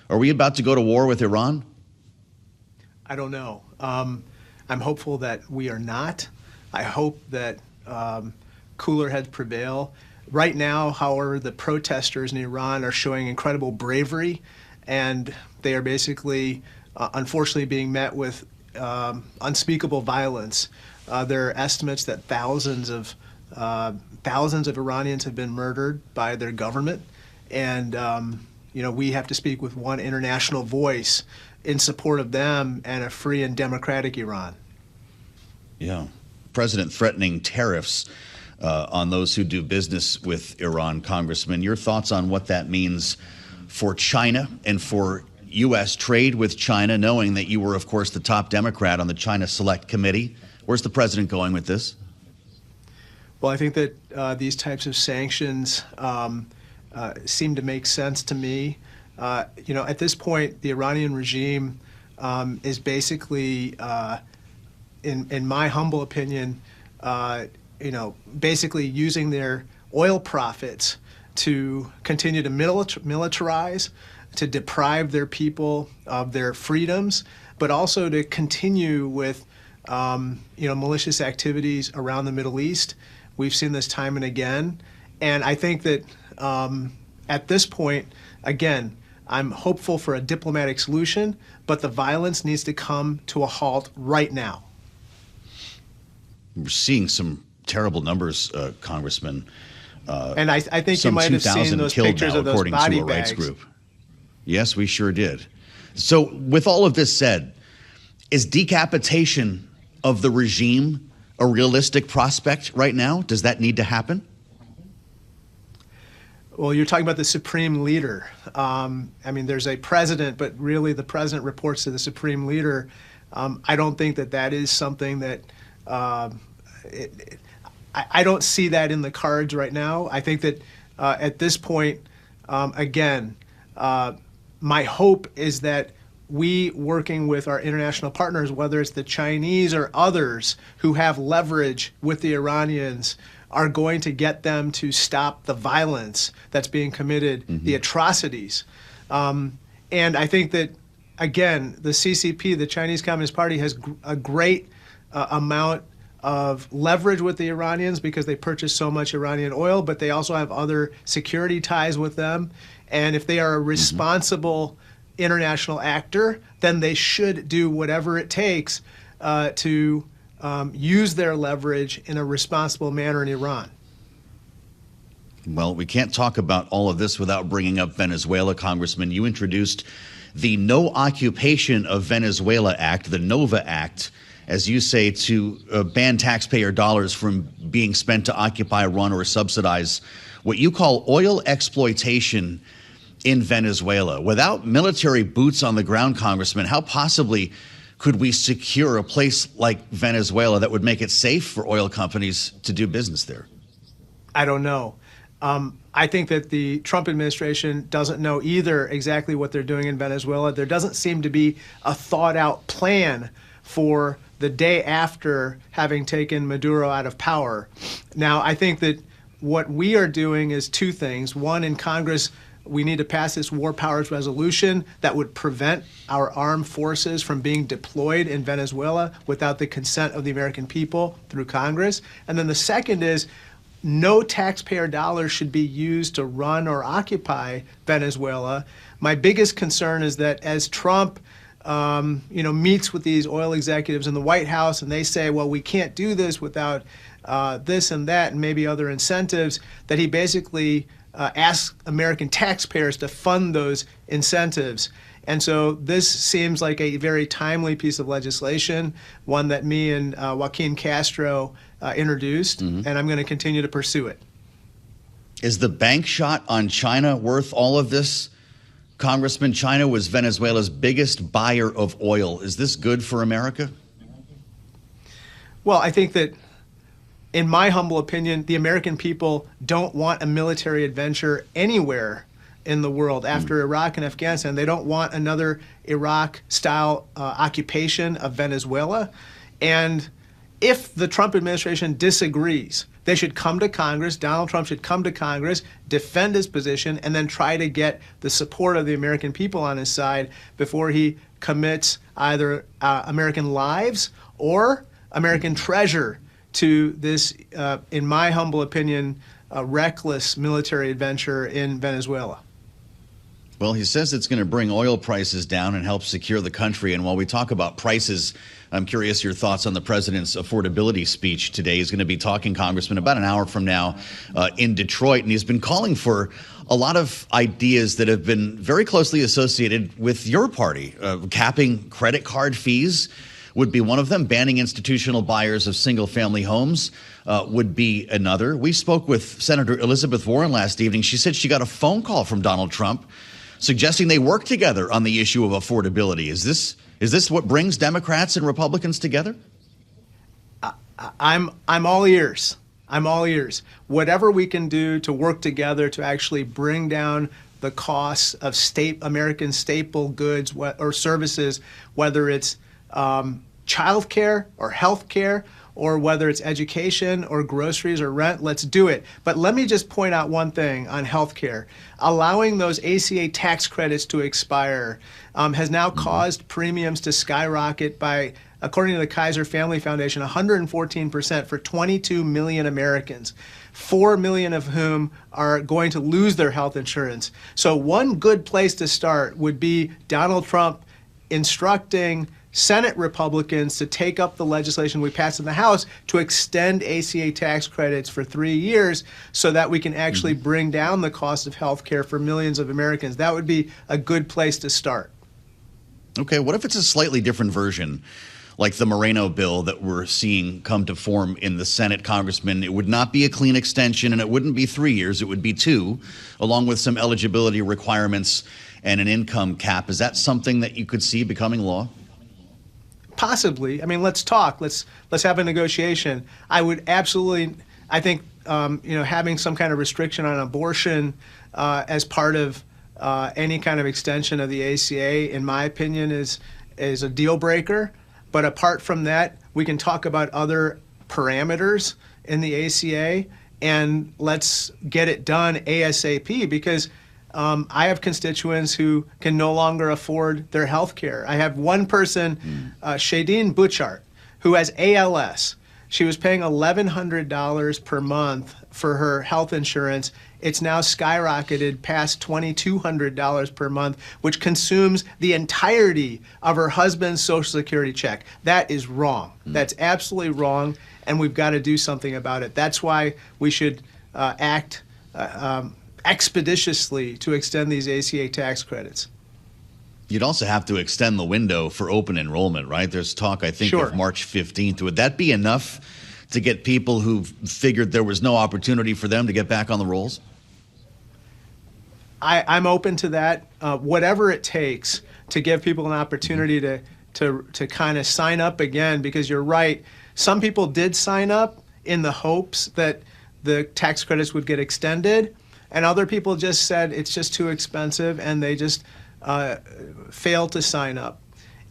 Are we about to go to war with Iran? I don't know. I'm hopeful that we are not. I hope that cooler heads prevail. Right now, however, the protesters in Iran are showing incredible bravery, and they are basically, unfortunately, being met with unspeakable violence. There are estimates that thousands of Iranians have been murdered by their government, and we have to speak with one international voice in support of them and a free and democratic Iran. Yeah. President threatening tariffs on those who do business with Iran, Congressman. Your thoughts on what that means for China and for U.S. trade with China, knowing that you were, of course, the top Democrat on the China Select Committee. Where's the president going with this? Well, I think that these types of sanctions seem to make sense to me. At this point, the Iranian regime is basically, in my humble opinion, basically using their oil profits to continue to militarize, to deprive their people of their freedoms, but also to continue with malicious activities around the Middle East. We've seen this time and again. And I think that at this point, again, I'm hopeful for a diplomatic solution, but the violence needs to come to a halt right now. We're seeing some terrible numbers, Congressman. And I think you might have seen those pictures of those body bags. Group. Yes, we sure did. So with all of this said, is decapitation of the regime a realistic prospect right now? Does that need to happen? Well, you're talking about the supreme leader. There's a president, but really the president reports to the supreme leader. I don't think that is something that I don't see that in the cards right now. I think that at this point, my hope is that we, working with our international partners, whether it's the Chinese or others who have leverage with the Iranians, are going to get them to stop the violence that's being committed, the atrocities. And I think that, again, the CCP, the Chinese Communist Party, has a great amount of leverage with the Iranians because they purchase so much Iranian oil, but they also have other security ties with them. And if they are a responsible international actor, then they should do whatever it takes to use their leverage in a responsible manner in Iran. Well, we can't talk about all of this without bringing up Venezuela, Congressman. You introduced the No Occupation of Venezuela Act, the NOVA Act, as you say, to ban taxpayer dollars from being spent to occupy, run, or subsidize what you call oil exploitation in Venezuela. Without military boots on the ground, Congressman, how possibly could we secure a place like Venezuela that would make it safe for oil companies to do business there? I don't know. I think that the Trump administration doesn't know either exactly what they're doing in Venezuela. There doesn't seem to be a thought-out plan for the day after having taken Maduro out of power. Now, I think that what we are doing is two things. One, in Congress, we need to pass this war powers resolution that would prevent our armed forces from being deployed in Venezuela without the consent of the American people through Congress. And then the second is no taxpayer dollars should be used to run or occupy Venezuela. My biggest concern is that as Trump meets with these oil executives in the White House and they say, well, we can't do this without this and that and maybe other incentives, that he basically asks American taxpayers to fund those incentives. And so this seems like a very timely piece of legislation, one that me and Joaquin Castro introduced, and I'm going to continue to pursue it. Is the bank shot on China worth all of this? Congressman, China was Venezuela's biggest buyer of oil. Is this good for America? Well, I think that, in my humble opinion, the American people don't want a military adventure anywhere in the world after Iraq and Afghanistan. They don't want another Iraq-style occupation of Venezuela. And if the Trump administration disagrees They should come to Congress. Donald Trump should come to Congress, defend his position, and then try to get the support of the American people on his side before he commits either American lives or American treasure to this, in my humble opinion, reckless military adventure in Venezuela. Well, he says it's going to bring oil prices down and help secure the country. And while we talk about prices, I'm curious your thoughts on the president's affordability speech today. He's going to be talking, Congressman, about an hour from now in Detroit. And he's been calling for a lot of ideas that have been very closely associated with your party. Capping credit card fees would be one of them. Banning institutional buyers of single-family homes would be another. We spoke with Senator Elizabeth Warren last evening. She said she got a phone call from Donald Trump suggesting they work together on the issue of affordability. Is this what brings Democrats and Republicans together? I'm all ears. I'm all ears. Whatever we can do to work together to actually bring down the costs of American staple goods or services, whether it's child care or health care, or whether it's education or groceries or rent, let's do it. But let me just point out one thing on health care. Allowing those ACA tax credits to expire has now caused premiums to skyrocket by, according to the Kaiser Family Foundation, 114% for 22 million Americans, 4 million of whom are going to lose their health insurance. So one good place to start would be Donald Trump instructing Senate Republicans to take up the legislation we passed in the House to extend ACA tax credits for 3 years so that we can actually bring down the cost of health care for millions of Americans. That would be a good place to start. Okay, what if it's a slightly different version, like the Moreno bill that we're seeing come to form in the Senate, Congressman? It would not be a clean extension, and it wouldn't be 3 years. It would be 2, along with some eligibility requirements and an income cap. Is that something that you could see becoming law? Possibly. I mean, let's talk. Let's have a negotiation. I would absolutely. I think having some kind of restriction on abortion as part of any kind of extension of the ACA, in my opinion, is a deal breaker. But apart from that, we can talk about other parameters in the ACA, and let's get it done ASAP, because I have constituents who can no longer afford their health care. I have one person, Shadeen Butchart, who has ALS. She was paying $1,100 per month for her health insurance. It's now skyrocketed past $2,200 per month, which consumes the entirety of her husband's Social Security check. That is wrong. That's absolutely wrong, and we've got to do something about it. That's why we should act expeditiously to extend these ACA tax credits. You'd also have to extend the window for open enrollment, right? There's talk, I think, Sure. of March 15th. Would that be enough to get people who figured there was no opportunity for them to get back on the rolls? I'm open to that. Whatever it takes to give people an opportunity to kind of sign up again, because you're right. Some people did sign up in the hopes that the tax credits would get extended, and other people just said it's just too expensive, and they just failed to sign up.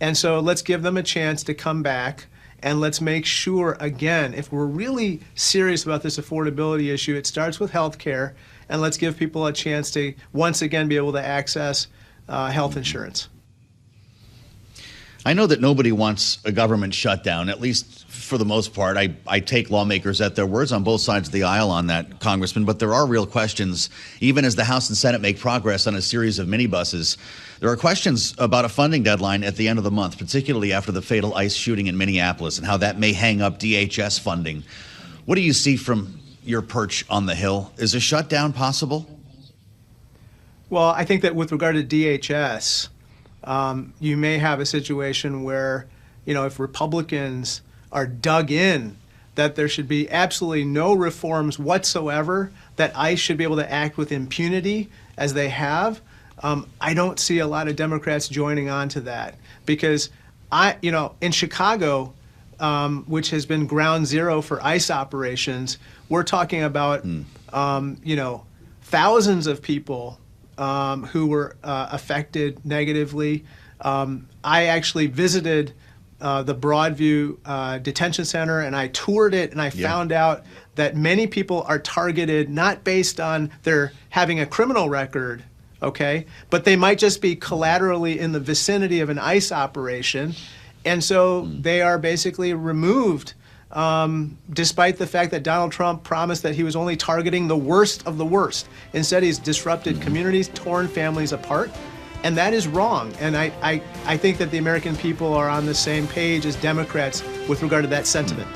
And so let's give them a chance to come back, and let's make sure, again, if we're really serious about this affordability issue, it starts with health care, and let's give people a chance to once again be able to access health insurance. I know that nobody wants a government shutdown, at least for the most part. I take lawmakers at their words on both sides of the aisle on that, Congressman, but there are real questions. Even as the House and Senate make progress on a series of minibuses, there are questions about a funding deadline at the end of the month, particularly after the fatal ICE shooting in Minneapolis and how that may hang up DHS funding. What do you see from your perch on the Hill? Is a shutdown possible? Well, I think that with regard to DHS, you may have a situation where, if Republicans are dug in, that there should be absolutely no reforms whatsoever, that ICE should be able to act with impunity as they have. I don't see a lot of Democrats joining on to that, because in Chicago, which has been ground zero for ICE operations, we're talking about, thousands of people who were affected negatively. I actually visited the Broadview Detention Center, and I toured it, and I found out that many people are targeted not based on their having a criminal record, okay, but they might just be collaterally in the vicinity of an ICE operation, and so they are basically removed, despite the fact that Donald Trump promised that he was only targeting the worst of the worst. Instead, he's disrupted communities, torn families apart, and that is wrong. And I think that the American people are on the same page as Democrats with regard to that sentiment.